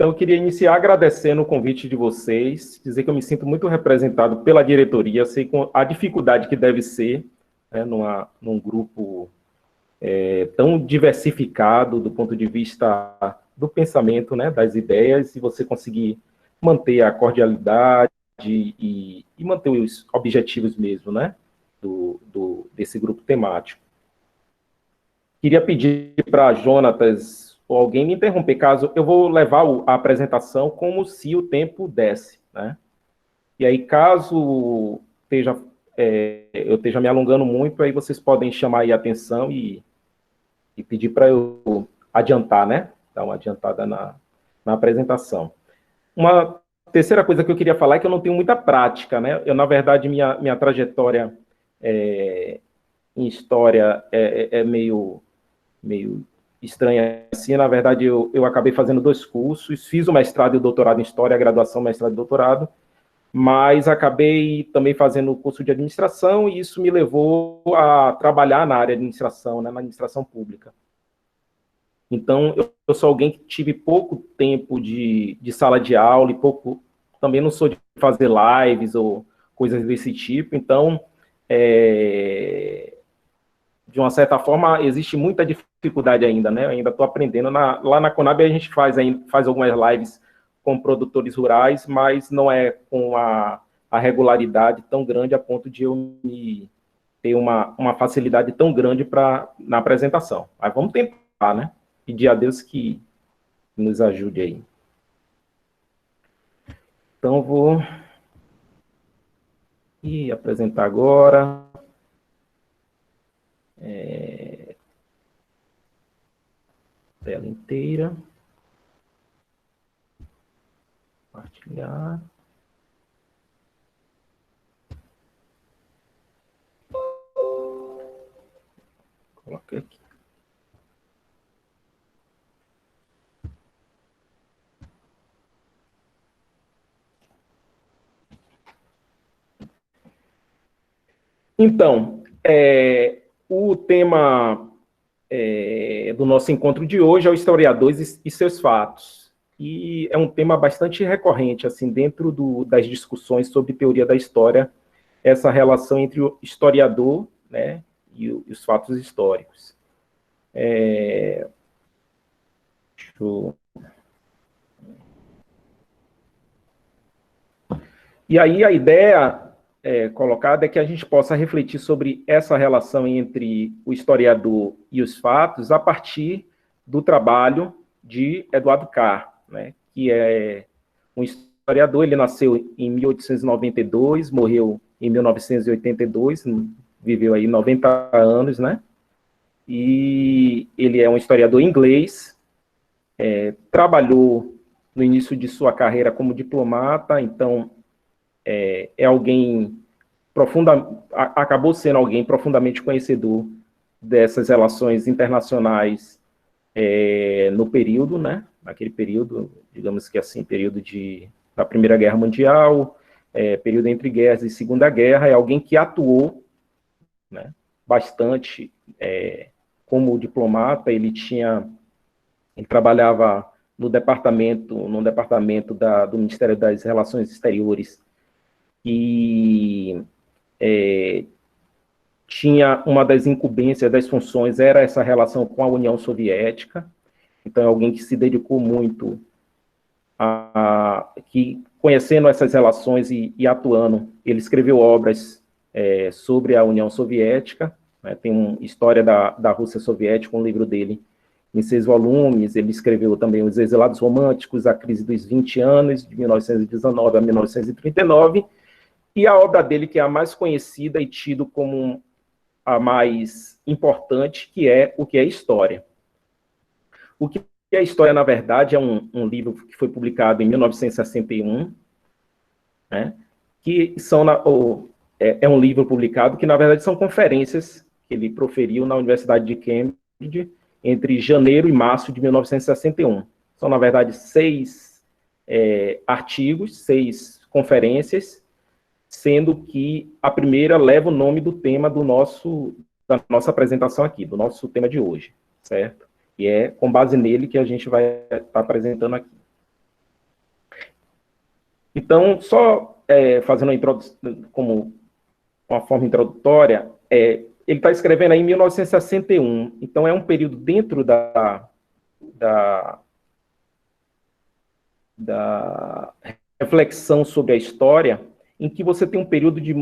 Então, eu queria iniciar agradecendo o convite de vocês, dizer que eu me sinto muito representado pela diretoria, sei com a dificuldade que deve ser, né, num grupo tão diversificado do ponto de vista do pensamento, né, das ideias, e você conseguir manter a cordialidade e manter os objetivos mesmo, né, desse grupo temático. Queria pedir para Jonatas ou alguém me interromper, caso eu vou levar a apresentação como se o tempo desse, né? E aí, caso eu esteja me alongando muito, aí vocês podem chamar aí a atenção e pedir para eu adiantar, né? Dar uma adiantada na apresentação. Uma terceira coisa que eu queria falar é que eu não tenho muita prática, né? Eu, na verdade, minha trajetória em história é meio estranha assim. Na verdade, eu acabei fazendo 2 cursos, fiz o mestrado e o doutorado em História, a graduação, mestrado e doutorado, mas acabei também fazendo o curso de administração, e isso me levou a trabalhar na área de administração, né, na administração pública. Então, eu sou alguém que tive pouco tempo de sala de aula, e também não sou de fazer lives ou coisas desse tipo. Então, de uma certa forma, existe muita dificuldade ainda, né? Eu ainda estou aprendendo. Lá na Conab a gente faz algumas lives com produtores rurais, mas não é com a regularidade tão grande a ponto de eu ter uma facilidade tão grande na apresentação. Mas vamos tentar, né? Pedir a Deus que nos ajude aí. Então, vou apresentar agora. Tela inteira. Compartilhar. Coloquei aqui. Então, o tema do nosso encontro de hoje é o historiadores e seus fatos. E é um tema bastante recorrente, assim, dentro das discussões sobre teoria da história, essa relação entre o historiador, né, e os fatos históricos. E aí a ideia colocada é que a gente possa refletir sobre essa relação entre o historiador e os fatos a partir do trabalho de Eduardo Carr, né, que é um historiador. Ele nasceu em 1892, morreu em 1982, viveu aí 90 anos, né? E ele é um historiador inglês, trabalhou no início de sua carreira como diplomata, então acabou sendo alguém profundamente conhecedor dessas relações internacionais no período, né? Naquele período, digamos que assim, período da Primeira Guerra Mundial, período entre guerras e Segunda Guerra. É alguém que atuou, né, bastante como diplomata. Ele trabalhava no departamento do Ministério das Relações Exteriores, e tinha uma das incumbências, das funções, era essa relação com a União Soviética. Então, é alguém que se dedicou muito conhecendo essas relações e atuando. Ele escreveu obras sobre a União Soviética, né? Tem uma história da Rússia Soviética, um livro dele em 6 volumes. Ele escreveu também Os Exilados Românticos, a Crise dos 20 Anos, de 1919 a 1939, e a obra dele, que é a mais conhecida e tido como a mais importante, que é O que é História. O que é História, na verdade, é um livro que foi publicado em 1961, né, que é um livro publicado que, na verdade, são conferências que ele proferiu na Universidade de Cambridge entre janeiro e março de 1961. São, na verdade, 6 artigos, 6 conferências, sendo que a primeira leva o nome do tema da nossa apresentação aqui, do nosso tema de hoje, certo? E é com base nele que a gente vai estar apresentando aqui. Então, só fazendo uma introdução, como uma forma introdutória, ele está escrevendo aí em 1961, então é um período dentro da reflexão sobre a história, em que você tem um período de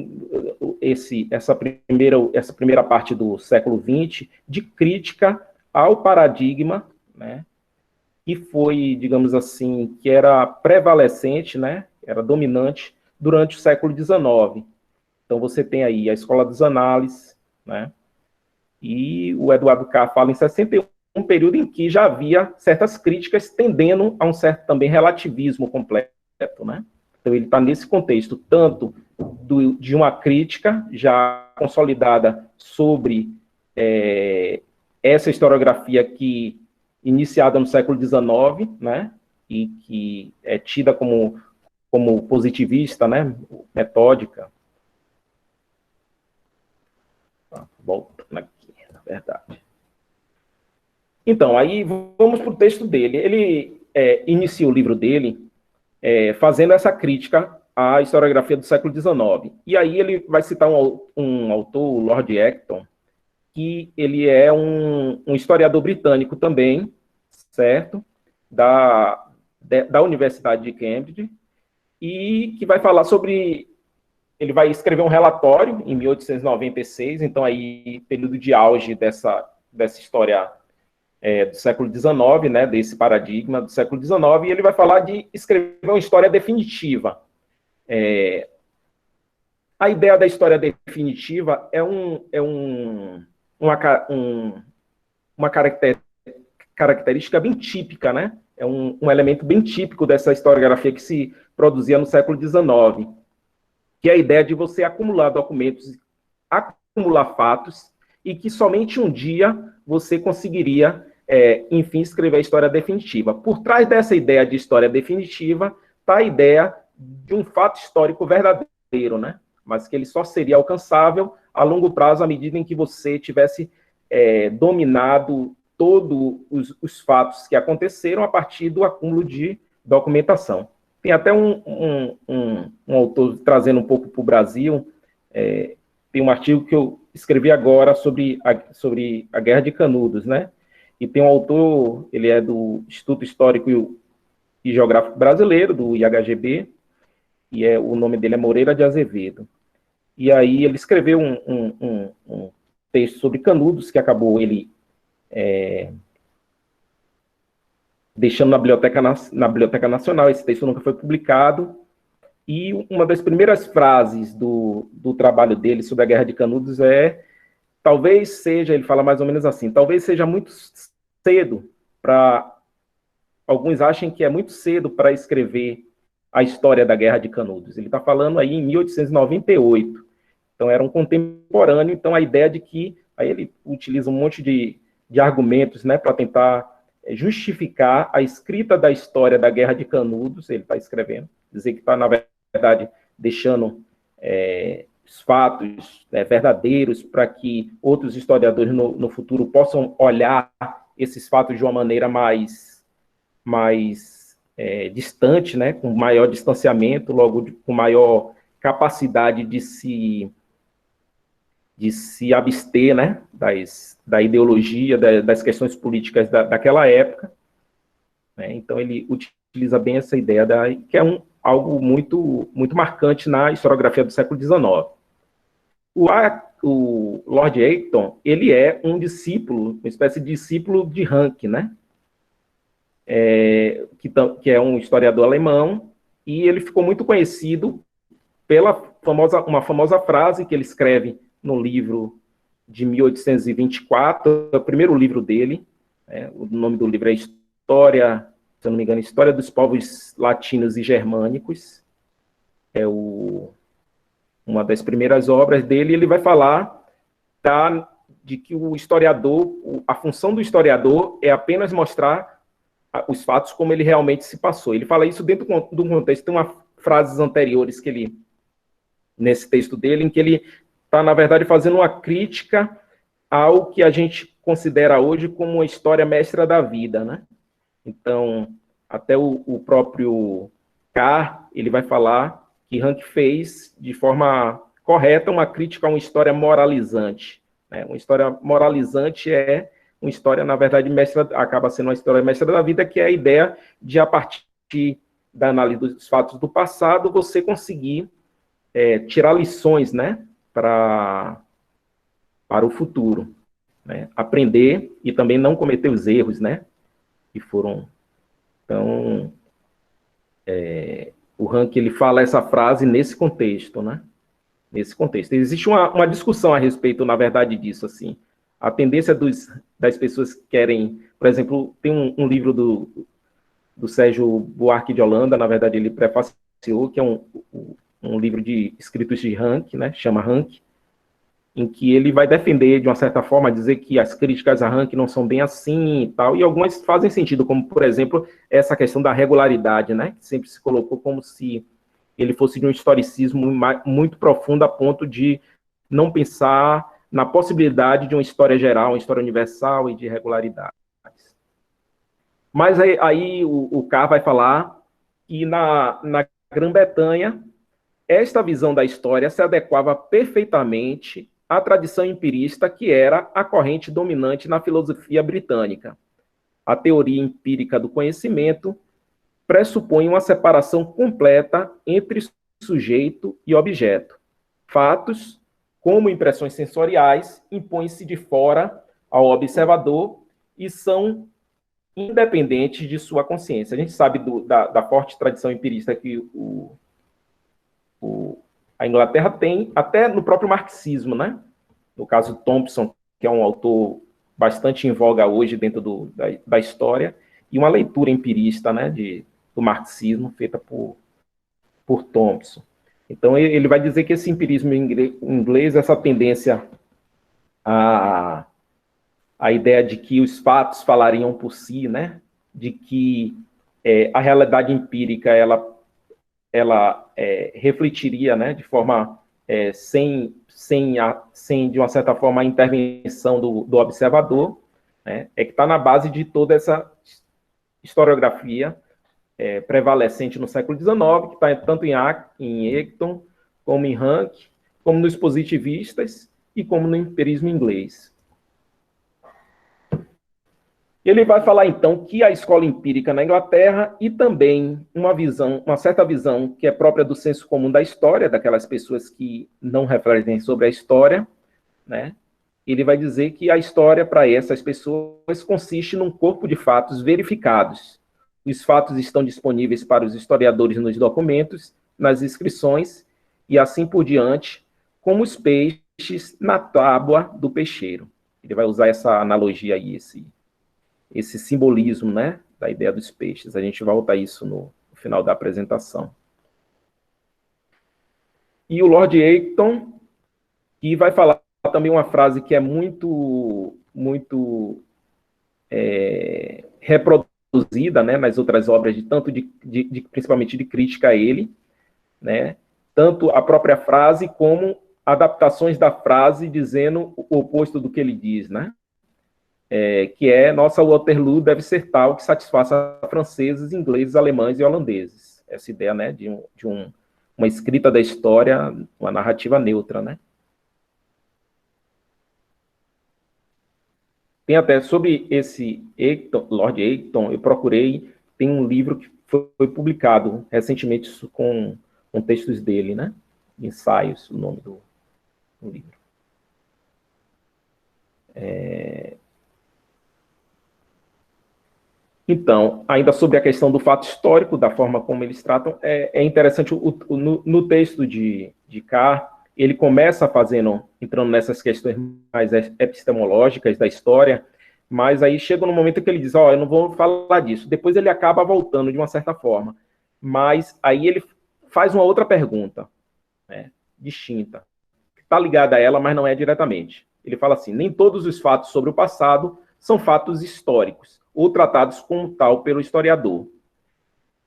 essa primeira parte do século XX de crítica ao paradigma, né, que foi, digamos assim, que era prevalecente, né, era dominante durante o século XIX. Então você tem aí a Escola dos Análises, né, e o Eduardo Carr fala em 61, um período em que já havia certas críticas tendendo a um certo também relativismo completo, né? Então ele está nesse contexto, tanto de uma crítica já consolidada sobre essa historiografia que iniciada no século XIX, né? E que é tida como positivista, né? Metódica. Voltando aqui, na verdade. Então, aí vamos para o texto dele. Ele inicia o livro dele fazendo essa crítica à historiografia do século XIX. E aí ele vai citar um autor, o Lord Acton, que ele é um historiador britânico também, certo? Da Universidade de Cambridge, e que vai falar sobre... Ele vai escrever um relatório em 1896, então aí período de auge dessa história do século XIX, né, desse paradigma do século XIX, e ele vai falar de escrever uma história definitiva. A ideia da história definitiva é uma característica bem típica, né? É um elemento bem típico dessa historiografia que se produzia no século XIX, que é a ideia de você acumular documentos, acumular fatos, e que somente um dia você conseguiria, enfim, escrever a história definitiva. Por trás dessa ideia de história definitiva está a ideia de um fato histórico verdadeiro, né? Mas que ele só seria alcançável a longo prazo à medida em que você tivesse dominado todos os fatos que aconteceram a partir do acúmulo de documentação. Tem até um autor trazendo um pouco para o Brasil, tem um artigo que eu escrevi agora sobre a Guerra de Canudos, né? E tem um autor, ele é do Instituto Histórico e Geográfico Brasileiro, do IHGB, e o nome dele é Moreira de Azevedo. E aí ele escreveu um texto sobre Canudos, que acabou ele deixando na Biblioteca Nacional. Esse texto nunca foi publicado, e uma das primeiras frases do trabalho dele sobre a Guerra de Canudos talvez seja, ele fala mais ou menos assim, talvez seja muito cedo para... Alguns acham que é muito cedo para escrever a história da Guerra de Canudos. Ele está falando aí em 1898. Então era um contemporâneo, então a ideia de que... Aí ele utiliza um monte de argumentos, né, para tentar justificar a escrita da história da Guerra de Canudos. Ele está escrevendo, dizer que está, na verdade, deixando os fatos verdadeiros para que outros historiadores no futuro possam olhar esses fatos de uma maneira mais distante, né, com maior distanciamento, logo com maior capacidade de se abster, né, da ideologia, das questões políticas daquela época, né? Então ele utiliza bem essa ideia, que é algo muito, muito marcante na historiografia do século XIX. O Lord Acton, ele é um discípulo, uma espécie de discípulo de Ranke, né? Que é um historiador alemão, e ele ficou muito conhecido pela uma famosa frase que ele escreve no livro de 1824, é o primeiro livro dele, o nome do livro é História, se eu não me engano, História dos Povos Latinos e Germânicos, uma das primeiras obras dele. Ele vai falar de que o historiador, a função do historiador é apenas mostrar os fatos como ele realmente se passou. Ele fala isso dentro do contexto. Tem umas frases anteriores que ele, nesse texto dele, em que ele está, na verdade, fazendo uma crítica ao que a gente considera hoje como a história mestra da vida, né? Então, até o próprio Carr, ele vai falar que Rank fez, de forma correta, uma crítica a uma história moralizante. Né? Uma história moralizante é uma história, na verdade, mestra, acaba sendo uma história mestra da vida, que é a ideia de, a partir da análise dos fatos do passado, você conseguir tirar lições, né, para o futuro. Né? Aprender e também não cometer os erros, né, que foram... Então, o Rank, ele fala essa frase nesse contexto, né? Nesse contexto. Existe uma discussão a respeito, na verdade, disso, assim. A tendência das pessoas que querem... Por exemplo, tem um livro do Sérgio Buarque de Holanda, na verdade, ele prefaciou, que é um livro de escritos de Rank, né? Chama Rank, em que ele vai defender, de uma certa forma, dizer que as críticas a Rank não são bem assim e tal, e algumas fazem sentido, como, por exemplo, essa questão da regularidade, né? Que sempre se colocou como se ele fosse de um historicismo muito profundo, a ponto de não pensar na possibilidade de uma história geral, uma história universal e de regularidades. Mas aí o Carr vai falar que na Grã-Bretanha, esta visão da história se adequava perfeitamente à tradição empirista que era a corrente dominante na filosofia britânica. A teoria empírica do conhecimento pressupõe uma separação completa entre sujeito e objeto. Fatos, como impressões sensoriais, impõem-se de fora ao observador e são independentes de sua consciência. A gente sabe da forte tradição empirista que a Inglaterra tem, até no próprio marxismo, né? No caso, Thompson, que é um autor bastante em voga hoje dentro da história, e uma leitura empirista, né, do marxismo feita por Thompson. Então, ele vai dizer que esse empirismo inglês, essa tendência a ideia de que os fatos falariam por si, né, de que a realidade empírica, ela refletiria, né, de forma sem, de uma certa forma, a intervenção do observador, né, que está na base de toda essa historiografia prevalecente no século XIX, que está tanto em Eichton, como em Rank, como nos positivistas e como no empirismo inglês. Ele vai falar, então, que a escola empírica na Inglaterra e também uma certa visão que é própria do senso comum da história, daquelas pessoas que não refletem sobre a história, né? Ele vai dizer que a história, para essas pessoas, consiste num corpo de fatos verificados. Os fatos estão disponíveis para os historiadores nos documentos, nas inscrições e assim por diante, como os peixes na tábua do peixeiro. Ele vai usar essa analogia aí, esse simbolismo, né, da ideia dos peixes. A gente volta a isso no final da apresentação. E o Lord Acton, que vai falar também uma frase que é muito reproduzida, né, nas outras obras, principalmente de crítica a ele, né, tanto a própria frase como adaptações da frase dizendo o oposto do que ele diz, né? Que nossa Waterloo deve ser tal que satisfaça franceses, ingleses, alemães e holandeses. Essa ideia, né, de uma escrita da história, uma narrativa neutra, né? Tem até sobre esse Lord Acton, eu procurei, tem um livro que foi publicado recentemente com textos dele, né? Ensaios, o nome do livro. Então, ainda sobre a questão do fato histórico, da forma como eles tratam, é interessante, no texto de Carr, ele começa entrando nessas questões mais epistemológicas da história, mas aí chega no momento que ele diz, eu não vou falar disso. Depois ele acaba voltando de uma certa forma. Mas aí ele faz uma outra pergunta, né, distinta, que está ligada a ela, mas não é diretamente. Ele fala assim, nem todos os fatos sobre o passado são fatos históricos, ou tratados como tal pelo historiador.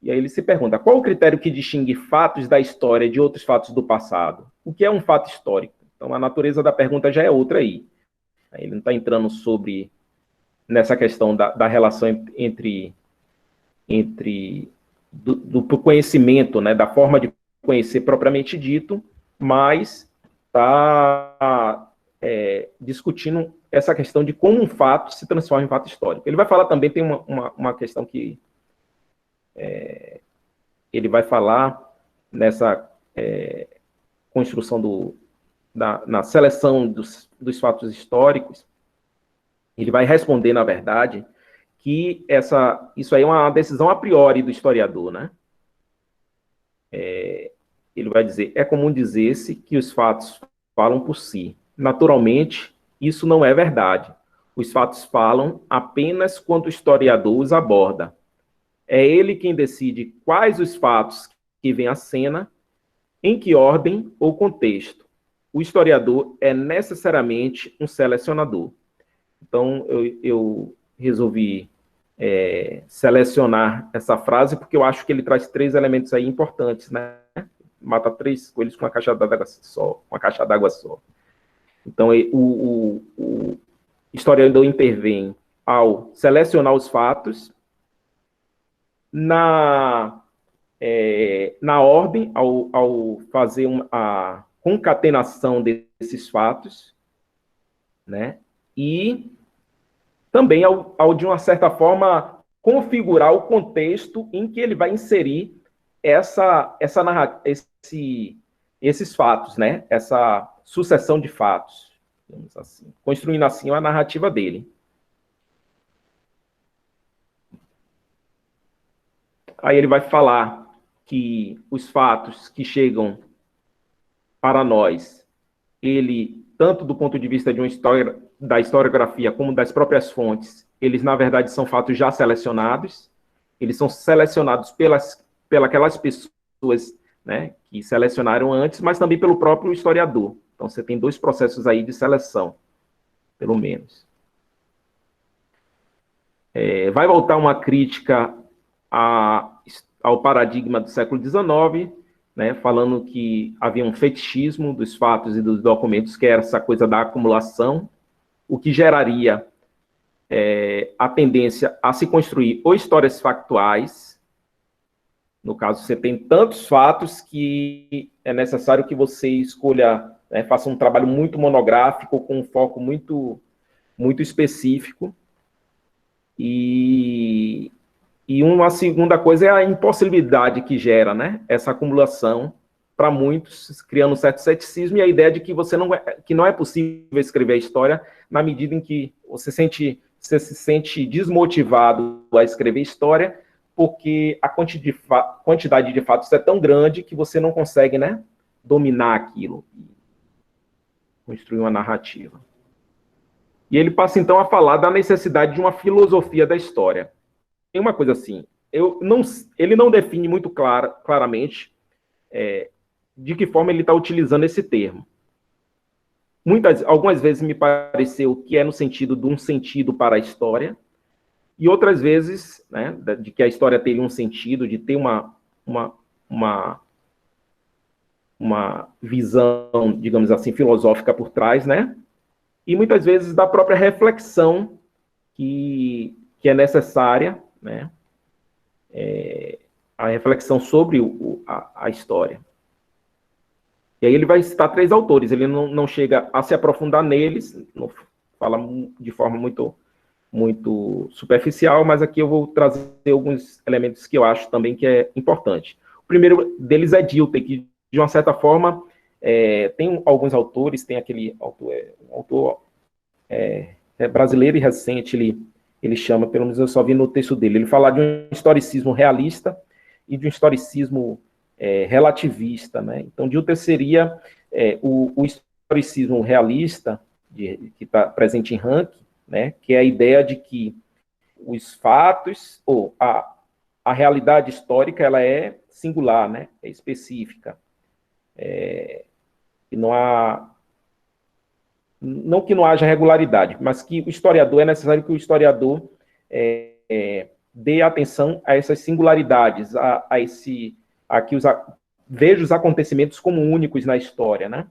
E aí ele se pergunta, qual o critério que distingue fatos da história de outros fatos do passado? O que é um fato histórico? Então, a natureza da pergunta já é outra aí. Ele não está entrando nessa questão da relação entre do conhecimento, né, da forma de conhecer propriamente dito, mas está discutindo essa questão de como um fato se transforma em fato histórico. Ele vai falar também, tem uma questão que ele vai falar nessa construção na seleção dos fatos históricos. Ele vai responder, na verdade, que isso aí é uma decisão a priori do historiador, né? Ele vai dizer, é comum dizer-se que os fatos falam por si. Naturalmente, isso não é verdade. Os fatos falam apenas quando o historiador os aborda. É ele quem decide quais os fatos que vêm à cena, em que ordem ou contexto. O historiador é necessariamente um selecionador. Então, eu resolvi selecionar essa frase, porque eu acho que ele traz 3 elementos aí importantes, né? Mata 3 coelhos com uma caixa d'água só. Então, o historiador intervém ao selecionar os fatos, na ordem, ao fazer a concatenação desses fatos, né? E também ao, de uma certa forma, configurar o contexto em que ele vai inserir esses fatos, né? Essa sucessão de fatos, digamos assim, construindo assim a narrativa dele. Aí ele vai falar que os fatos que chegam para nós, ele, tanto do ponto de vista de da historiografia como das próprias fontes, eles, na verdade, são fatos já selecionados, eles são selecionados pelas pessoas, né, que selecionaram antes, mas também pelo próprio historiador. Então, você tem 2 processos aí de seleção, pelo menos. Vai voltar uma crítica ao paradigma do século XIX, né, falando que havia um fetichismo dos fatos e dos documentos, que era essa coisa da acumulação, o que geraria a tendência a se construir ou histórias factuais. No caso, você tem tantos fatos que é necessário que você escolha, né, faça um trabalho muito monográfico, com um foco muito, muito específico. E uma segunda coisa é a impossibilidade que gera, né, essa acumulação para muitos, criando um certo ceticismo, e a ideia de que que não é possível escrever a história na medida em que você se sente desmotivado a escrever história, porque a quantidade de fatos é tão grande que você não consegue, né, dominar aquilo, construir uma narrativa. E ele passa, então, a falar da necessidade de uma filosofia da história. Tem uma coisa assim, ele não define muito claramente de que forma ele está utilizando esse termo. Algumas vezes me pareceu que é no sentido de um sentido para a história, e outras vezes, né, de que a história teria um sentido, de ter uma visão, digamos assim, filosófica por trás, né? E muitas vezes da própria reflexão que é necessária, né? A reflexão sobre a história. E aí ele vai citar 3 autores, ele não chega a se aprofundar neles, não fala de forma muito, muito superficial, mas aqui eu vou trazer alguns elementos que eu acho também que é importante. O primeiro deles é Dilthey, que, de uma certa forma, tem alguns autores, tem aquele autor brasileiro e recente, ele chama, pelo menos eu só vi no texto dele, ele fala de um historicismo realista e de um historicismo relativista, né? Então, Dilthey seria o historicismo realista, que está presente em Rank, né? Que é a ideia de que os fatos, ou a realidade histórica, ela é singular, né? É específica. E não que não haja regularidade, mas que o historiador, é necessário que o historiador dê atenção a essas singularidades, veja os acontecimentos como únicos na história, né?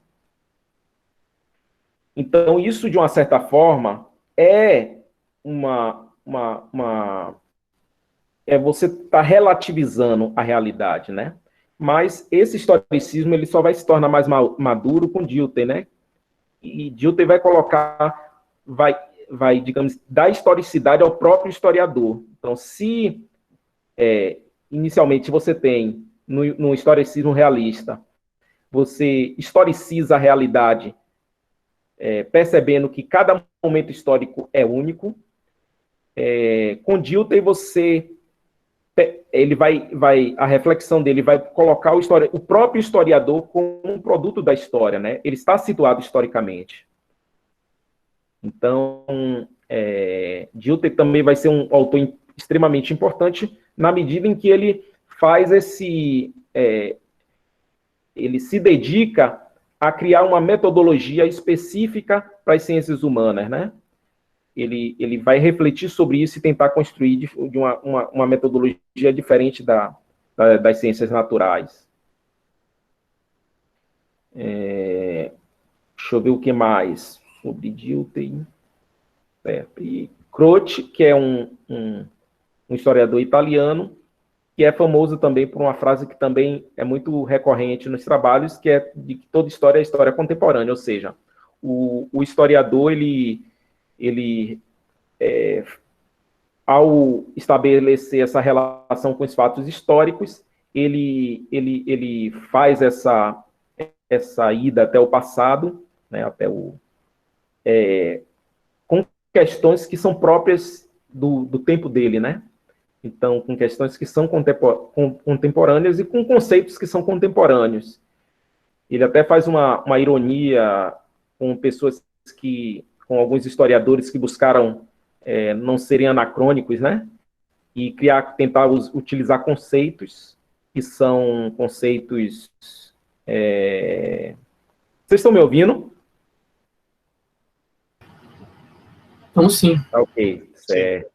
Então, isso, de uma certa forma, é uma você está relativizando a realidade, né? Mas esse historicismo ele só vai se tornar mais maduro com Dilthey, né? E Dilthey vai colocar, digamos, dar historicidade ao próprio historiador. Então, se inicialmente você tem no historicismo realista, você historiciza a realidade, percebendo que cada momento histórico é único. Com Dilthey a reflexão dele vai colocar o próprio historiador como um produto da história, né? Ele está situado historicamente. Então, Dilthey também vai ser um autor extremamente importante na medida em que ele faz ele se dedica a criar uma metodologia específica para as ciências humanas, né? Ele vai refletir sobre isso e tentar construir de uma metodologia diferente das ciências naturais. Deixa eu ver o que mais sobre Dilthey. E Croce, que é um historiador italiano, que é famoso também por uma frase que também é muito recorrente nos trabalhos, que é de que toda história é história contemporânea, ou seja, o historiador, ao estabelecer essa relação com os fatos históricos, ele faz essa ida até o passado, né, com questões que são próprias do tempo dele, né? Então, com questões que são contemporâneas e com conceitos que são contemporâneos. Ele até faz uma ironia com pessoas com alguns historiadores que buscaram não serem anacrônicos, né? E tentar utilizar conceitos que são conceitos... Vocês estão me ouvindo? Então, sim. Ok, certo.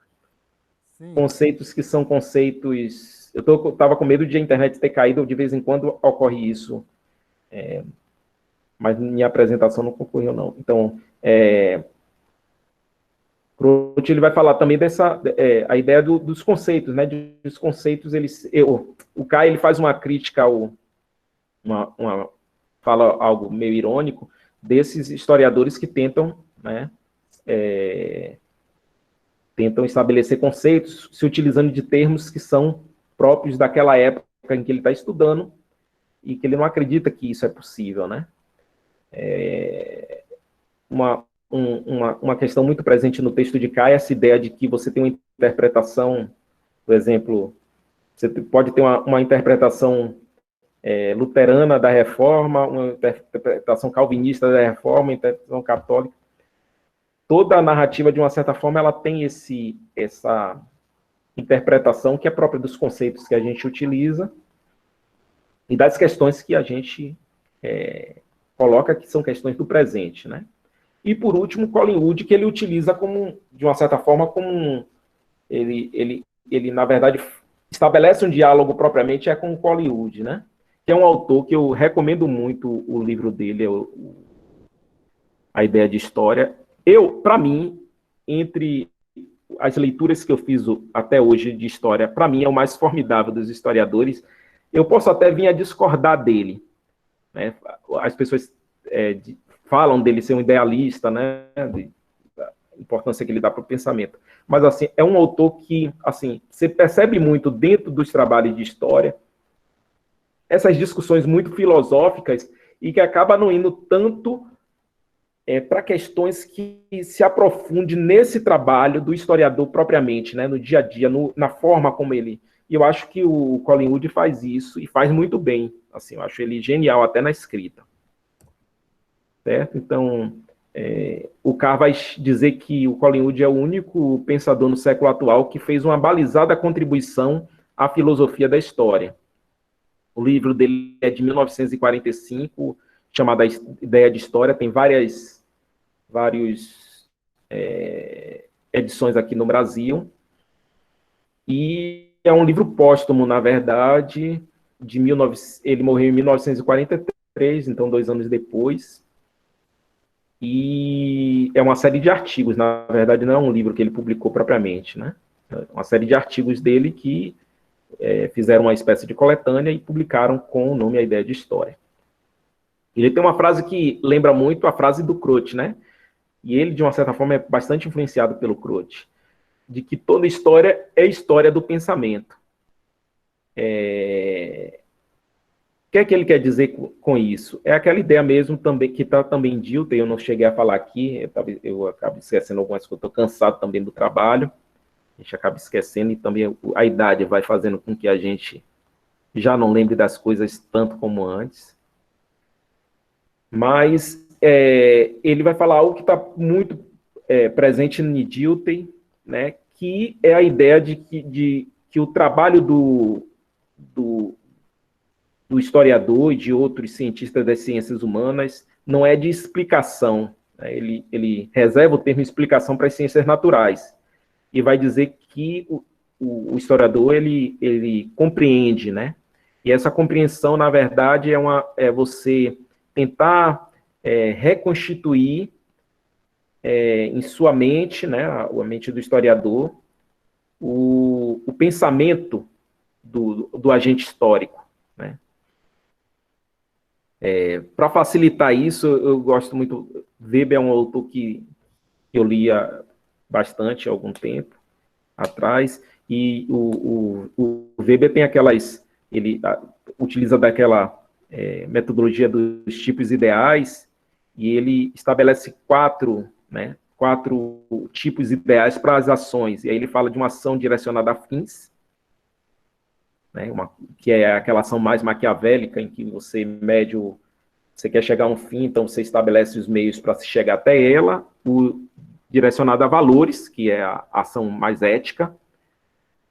Sim. Conceitos que são conceitos... Eu estava com medo de a internet ter caído, de vez em quando ocorre isso. Mas minha apresentação não ocorreu, não. Então, Croce, ele vai falar também a ideia dos conceitos, né? Dos conceitos, o Kai, ele faz uma crítica fala algo meio irônico, desses historiadores que tentam, né, tentam estabelecer conceitos se utilizando de termos que são próprios daquela época em que ele está estudando e que ele não acredita que isso é possível, né? Uma questão muito presente no texto de Kai é essa ideia de que você tem uma interpretação, por exemplo, você pode ter uma interpretação luterana da Reforma, uma interpretação calvinista da Reforma, uma interpretação católica. Toda a narrativa, de uma certa forma, ela tem essa interpretação que é própria dos conceitos que a gente utiliza e das questões que a gente coloca, que são questões do presente, né? E, por último, Colin Wood, que ele utiliza de uma certa forma, ele na verdade, estabelece um diálogo propriamente com o Colin Wood, né? Que é um autor que eu recomendo muito o livro dele, A Ideia de História. Para mim, entre as leituras que eu fiz até hoje de história, para mim é o mais formidável dos historiadores. Eu posso até vir a discordar dele, né? As pessoas falam dele ser um idealista, né? Da importância que ele dá para o pensamento. Mas, assim, é um autor que, assim, você percebe muito dentro dos trabalhos de história essas discussões muito filosóficas e que acaba não indo tanto para questões que se aprofunde nesse trabalho do historiador propriamente, né, no dia a dia, na forma como ele... E eu acho que o Colin Wood faz isso, e faz muito bem. Assim, eu acho ele genial até na escrita. Certo? Então, o Carr vai dizer que o Colin Wood é o único pensador no século atual que fez uma balizada contribuição à filosofia da história. O livro dele é de 1945, chamado A Ideia de História, tem várias edições aqui no Brasil, e é um livro póstumo, na verdade, ele morreu em 1943, então 2 anos depois, e é uma série de artigos, na verdade não é um livro que ele publicou propriamente, né? uma série de artigos dele que fizeram uma espécie de coletânea e publicaram com o nome A Ideia de História. Ele tem uma frase que lembra muito a frase do Croce, né? E ele, de uma certa forma, é bastante influenciado pelo Croce, de que toda história é história do pensamento. O que é que ele quer dizer com isso? É aquela ideia mesmo também, que está também em Dilthey, eu não cheguei a falar aqui, eu acabo esquecendo algumas coisas, eu estou cansado também do trabalho, a gente acaba esquecendo, e também a idade vai fazendo com que a gente já não lembre das coisas tanto como antes. Mas ele vai falar algo que está muito presente em Dilthey, né, que é a ideia de que o trabalho do historiador e de outros cientistas das ciências humanas não é de explicação, né? Ele reserva o termo explicação para as ciências naturais, e vai dizer que o historiador, ele compreende, né? E essa compreensão, na verdade, é você tentar reconstituir em sua mente, né, a mente do historiador, o pensamento do agente histórico, né? Para facilitar isso, eu gosto muito. Weber é um autor que eu lia bastante há algum tempo atrás, e o Weber tem ele utiliza daquela metodologia dos tipos ideais, e ele estabelece quatro tipos ideais para as ações, e aí ele fala de uma ação direcionada a fins, né, que é aquela ação mais maquiavélica, em que você você quer chegar a um fim, então você estabelece os meios para se chegar até ela, o direcionado a valores, que é a ação mais ética,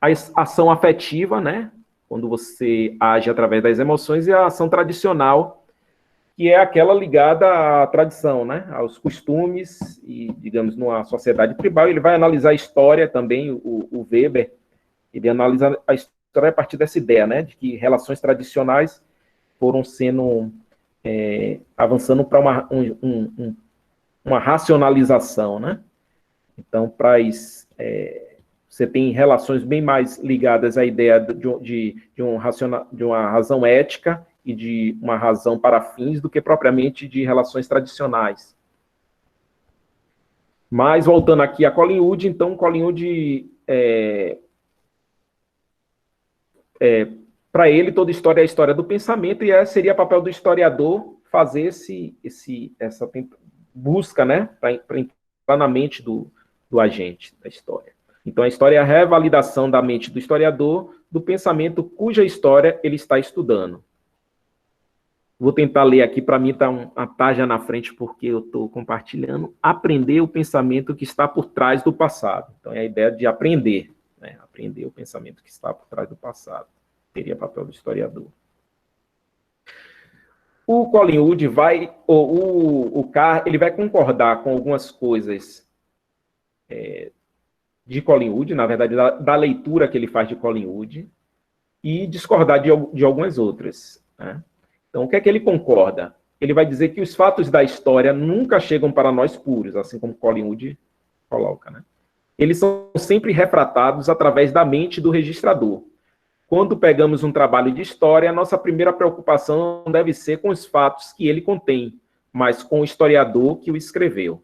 a ação afetiva, né, quando você age através das emoções, e a ação tradicional, que é aquela ligada à tradição, né, aos costumes, e, digamos, numa sociedade tribal. Ele vai analisar a história também, o Weber, ele analisa a história a partir dessa ideia, né, de que relações tradicionais foram sendo, avançando para uma racionalização, né. Então, você tem relações bem mais ligadas à ideia de uma razão ética e de uma razão para fins, do que propriamente de relações tradicionais. Mas, voltando aqui a Colin Wood, então, Colin Wood, para ele, toda história é a história do pensamento, e seria papel do historiador fazer essa busca, né, para entrar na mente do agente da história. Então, a história é a revalidação da mente do historiador, do pensamento cuja história ele está estudando. Vou tentar ler aqui, para mim está uma página na frente, porque eu estou compartilhando. Aprender o pensamento que está por trás do passado. Então, é a ideia de aprender, né? Aprender o pensamento que está por trás do passado. Teria papel do historiador. O Colin Wood ele vai concordar com algumas coisas de Colin Wood, na verdade, da leitura que ele faz de Colin Wood, e discordar de algumas outras, né? Então, o que é que ele concorda? Ele vai dizer que os fatos da história nunca chegam para nós puros, assim como Colin Wood coloca, né? Eles são sempre refratados através da mente do registrador. Quando pegamos um trabalho de história, a nossa primeira preocupação não deve ser com os fatos que ele contém, mas com o historiador que o escreveu.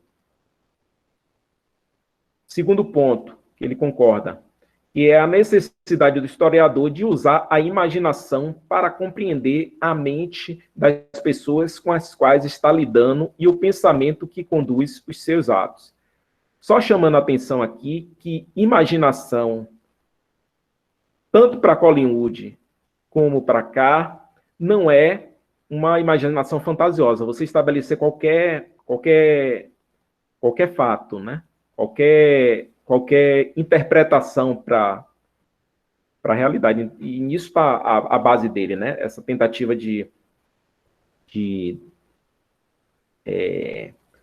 Segundo ponto, que ele concorda, que é a necessidade do historiador de usar a imaginação para compreender a mente das pessoas com as quais está lidando e o pensamento que conduz os seus atos. Só chamando a atenção aqui que imaginação, tanto para Colin Wood como para cá, não é uma imaginação fantasiosa. Você estabelecer qualquer fato, né? Qualquer interpretação para a realidade. E nisso está a base dele, né? Essa tentativa de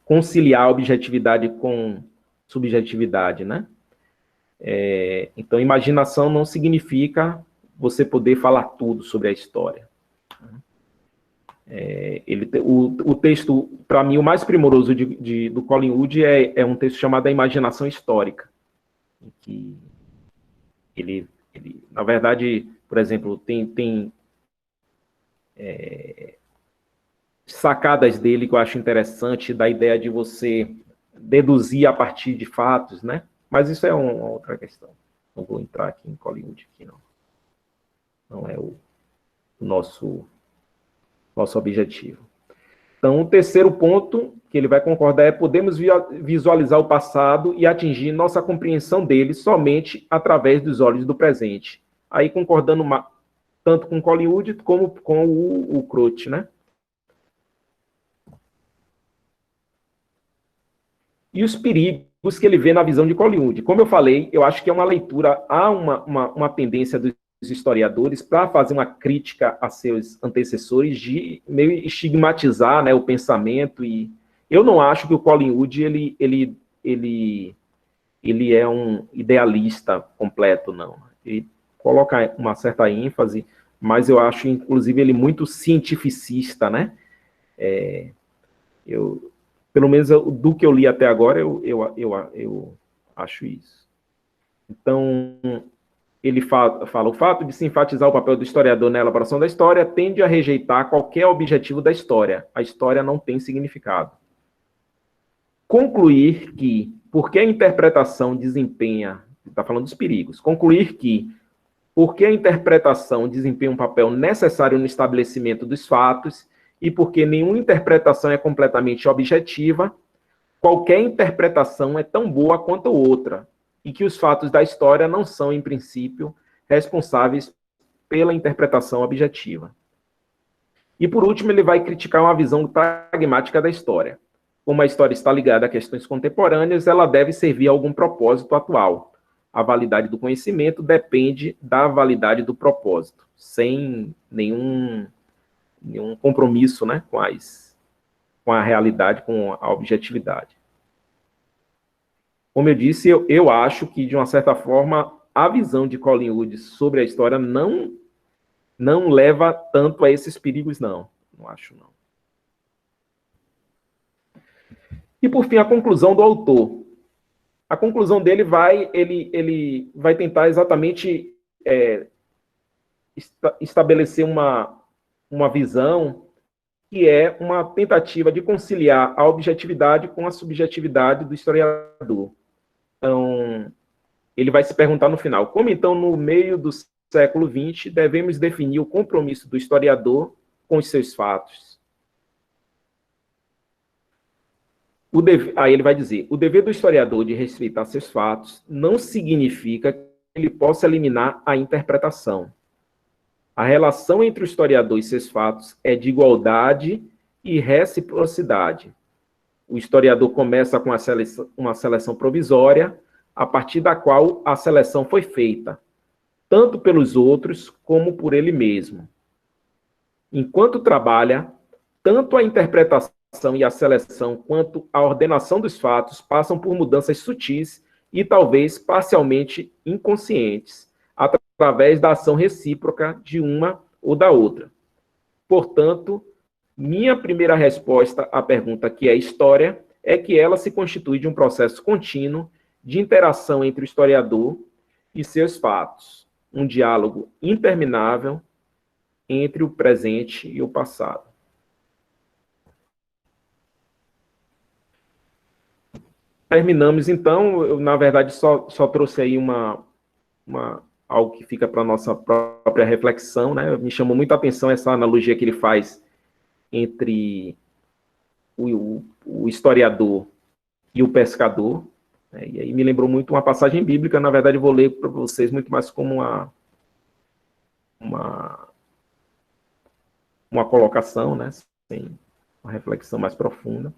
conciliar a objetividade com subjetividade, né? Então, imaginação não significa você poder falar tudo sobre a história. O texto, para mim, o mais primoroso do Colin Wood é um texto chamado A Imaginação Histórica, em que na verdade, por exemplo, tem sacadas dele que eu acho interessante, da ideia de você deduzir a partir de fatos, né? Mas isso é uma outra questão. Não vou entrar aqui em Collingwood, aqui não. Não é o nosso objetivo. Então, o terceiro ponto que ele vai concordar é: podemos visualizar o passado e atingir nossa compreensão dele somente através dos olhos do presente. Aí, concordando tanto com Collingwood como com o Croce, né? E os perigos que ele vê na visão de Collingwood. Como eu falei, eu acho que é uma leitura, há uma tendência dos historiadores para fazer uma crítica a seus antecessores, de meio estigmatizar, né, o pensamento, e eu não acho que o Collingwood ele é um idealista completo, não. Ele coloca uma certa ênfase, mas eu acho, inclusive, ele muito cientificista, né? Pelo menos do que eu li até agora, eu acho isso. Então, ele fala: o fato de se enfatizar o papel do historiador na elaboração da história tende a rejeitar qualquer objetivo da história. A história não tem significado. Concluir que, porque a interpretação desempenha, está falando dos perigos, concluir que, porque a interpretação desempenha um papel necessário no estabelecimento dos fatos e porque nenhuma interpretação é completamente objetiva, qualquer interpretação é tão boa quanto outra, e que os fatos da história não são, em princípio, responsáveis pela interpretação objetiva. E, por último, ele vai criticar uma visão pragmática da história. Como a história está ligada a questões contemporâneas, ela deve servir a algum propósito atual. A validade do conhecimento depende da validade do propósito, sem nenhum compromisso, né, com a realidade, com a objetividade. Como eu disse, eu acho que, de uma certa forma, a visão de Collingwood sobre a história não leva tanto a esses perigos, não. Não acho, não. E, por fim, a conclusão do autor. A conclusão dele ele vai tentar exatamente estabelecer uma visão que é uma tentativa de conciliar a objetividade com a subjetividade do historiador. Então, ele vai se perguntar no final: como, então, no meio do século XX, devemos definir o compromisso do historiador com os seus fatos? Aí ele vai dizer: o dever do historiador de respeitar seus fatos não significa que ele possa eliminar a interpretação. A relação entre o historiador e seus fatos é de igualdade e reciprocidade. O historiador começa com uma seleção provisória, a partir da qual a seleção foi feita, tanto pelos outros como por ele mesmo. Enquanto trabalha, tanto a interpretação e a seleção quanto a ordenação dos fatos passam por mudanças sutis e talvez parcialmente inconscientes, através da ação recíproca de uma ou da outra. Portanto, minha primeira resposta à pergunta que é história é que ela se constitui de um processo contínuo de interação entre o historiador e seus fatos, um diálogo interminável entre o presente e o passado. Terminamos, então. Eu, na verdade, só trouxe aí algo que fica para a nossa própria reflexão, né? Me chamou muito a atenção essa analogia que ele faz entre o historiador e o pescador, né? E aí me lembrou muito uma passagem bíblica. Na verdade, vou ler para vocês muito mais como uma colocação, né? Sem uma reflexão mais profunda.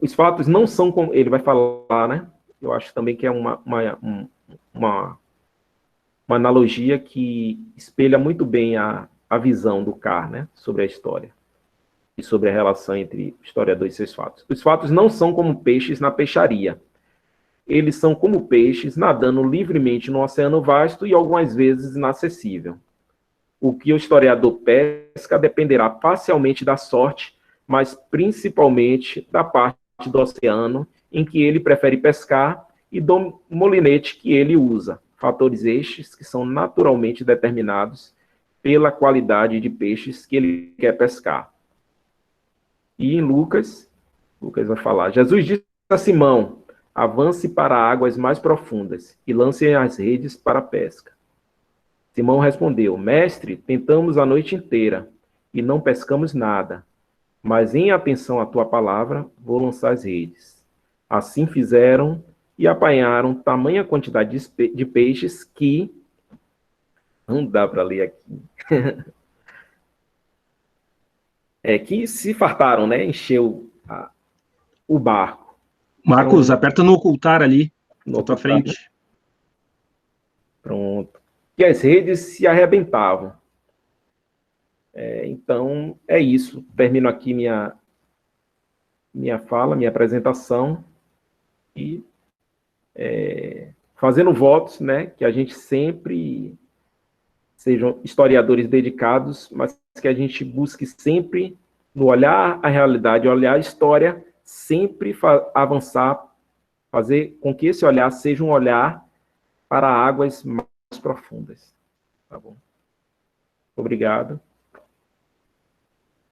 Os fatos não são como ele vai falar, né? Eu acho também que é uma analogia que espelha muito bem a visão do Carr, né, sobre a história e sobre a relação entre o historiador e seus fatos. Os fatos não são como peixes na peixaria. Eles são como peixes nadando livremente no oceano vasto e algumas vezes inacessível. O que o historiador pesca dependerá parcialmente da sorte, mas principalmente da parte do oceano em que ele prefere pescar e do molinete que ele usa, fatores estes que são naturalmente determinados pela qualidade de peixes que ele quer pescar. E em Lucas vai falar, Jesus disse a Simão, avance para águas mais profundas e lance as redes para a pesca. Simão respondeu, mestre, tentamos a noite inteira e não pescamos nada, mas em atenção à tua palavra, vou lançar as redes. Assim fizeram e apanharam tamanha quantidade de peixes que... Não dá para ler aqui. Que se fartaram, né? Encheu o barco. Marcos, então, aperta no ocultar ali, na tua frente. Né? Pronto. E as redes se arrebentavam. Então, é isso. Termino aqui minha fala, minha apresentação. E fazendo votos, né? Que a gente sempre sejam historiadores dedicados, mas que a gente busque sempre, no olhar a realidade, olhar a história, sempre avançar, fazer com que esse olhar seja um olhar para águas mais profundas. Tá bom? Obrigado.